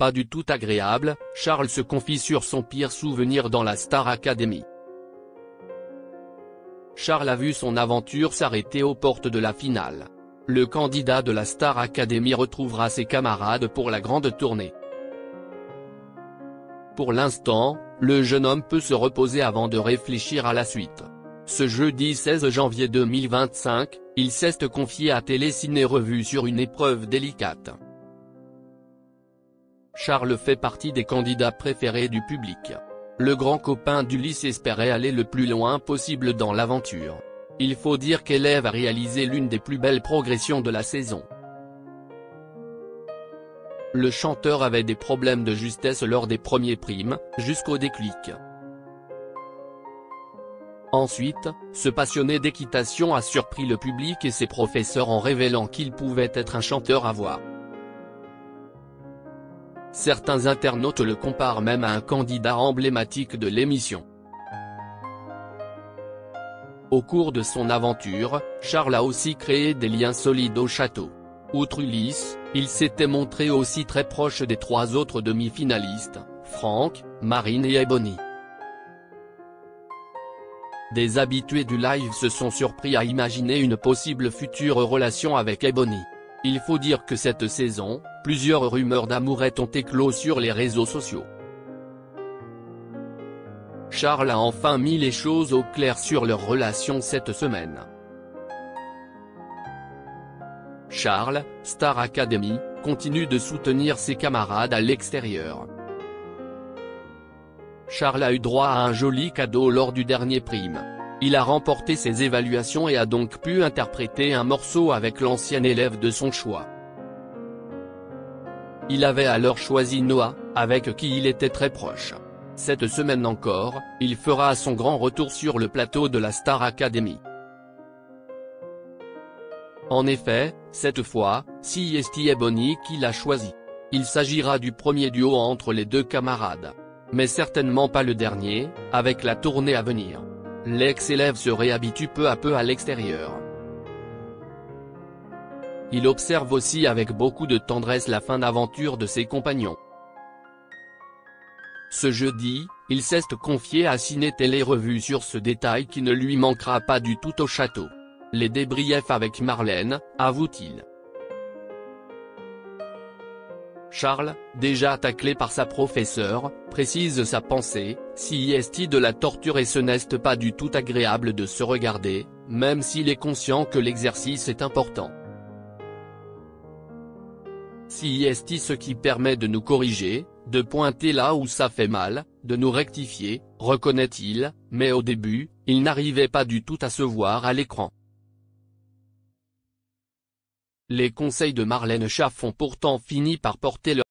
pas du tout agréable, Charles se confie sur son pire souvenir dans la Star Academy. Charles a vu son aventure s'arrêter aux portes de la finale. Le candidat de la Star Academy retrouvera ses camarades pour la grande tournée. Pour l'instant, le jeune homme peut se reposer avant de réfléchir à la suite. Ce jeudi 16 janvier 2025, il s'est confié à Télé Ciné Revue sur une épreuve délicate. Charles fait partie des candidats préférés du public. Le grand copain d'Ulysse espérait aller le plus loin possible dans l'aventure. Il faut dire qu'Élève a réalisé l'une des plus belles progressions de la saison. Le chanteur avait des problèmes de justesse lors des premiers primes, jusqu'au déclic. Ensuite, ce passionné d'équitation a surpris le public et ses professeurs en révélant qu'il pouvait être un chanteur à voix. Certains internautes le comparent même à un candidat emblématique de l'émission. Au cours de son aventure, Charles a aussi créé des liens solides au château. Outre Ulysse, il s'était montré aussi très proche des trois autres demi-finalistes, Franck, Marine et Ebony. Des habitués du live se sont surpris à imaginer une possible future relation avec Ebony. Il faut dire que cette saison, plusieurs rumeurs d'amourette ont éclos sur les réseaux sociaux. Charles a enfin mis les choses au clair sur leur relation cette semaine. Charles, Star Academy, continue de soutenir ses camarades à l'extérieur. Charles a eu droit à un joli cadeau lors du dernier prime. Il a remporté ses évaluations et a donc pu interpréter un morceau avec l'ancien élève de son choix. Il avait alors choisi Noah, avec qui il était très proche. Cette semaine encore, il fera son grand retour sur le plateau de la Star Academy. En effet, cette fois, c'est Ebony qui l'a choisi. Il s'agira du premier duo entre les deux camarades. Mais certainement pas le dernier, avec la tournée à venir. L'ex-élève se réhabitue peu à peu à l'extérieur. Il observe aussi avec beaucoup de tendresse la fin d'aventure de ses compagnons. Ce jeudi, il s'est confié à Ciné Télé Revue sur ce détail qui ne lui manquera pas du tout au château. Les débriefs avec Marlène, avoue-t-il. Charles, déjà taclé par sa professeure, précise sa pensée, c'est de la torture et ce n'est pas du tout agréable de se regarder, même s'il est conscient que l'exercice est important. C'est ce qui permet de nous corriger, de pointer là où ça fait mal, de nous rectifier, reconnaît-il, mais au début, il n'arrivait pas du tout à se voir à l'écran. Les conseils de Marlène Schaff ont pourtant fini par porter leur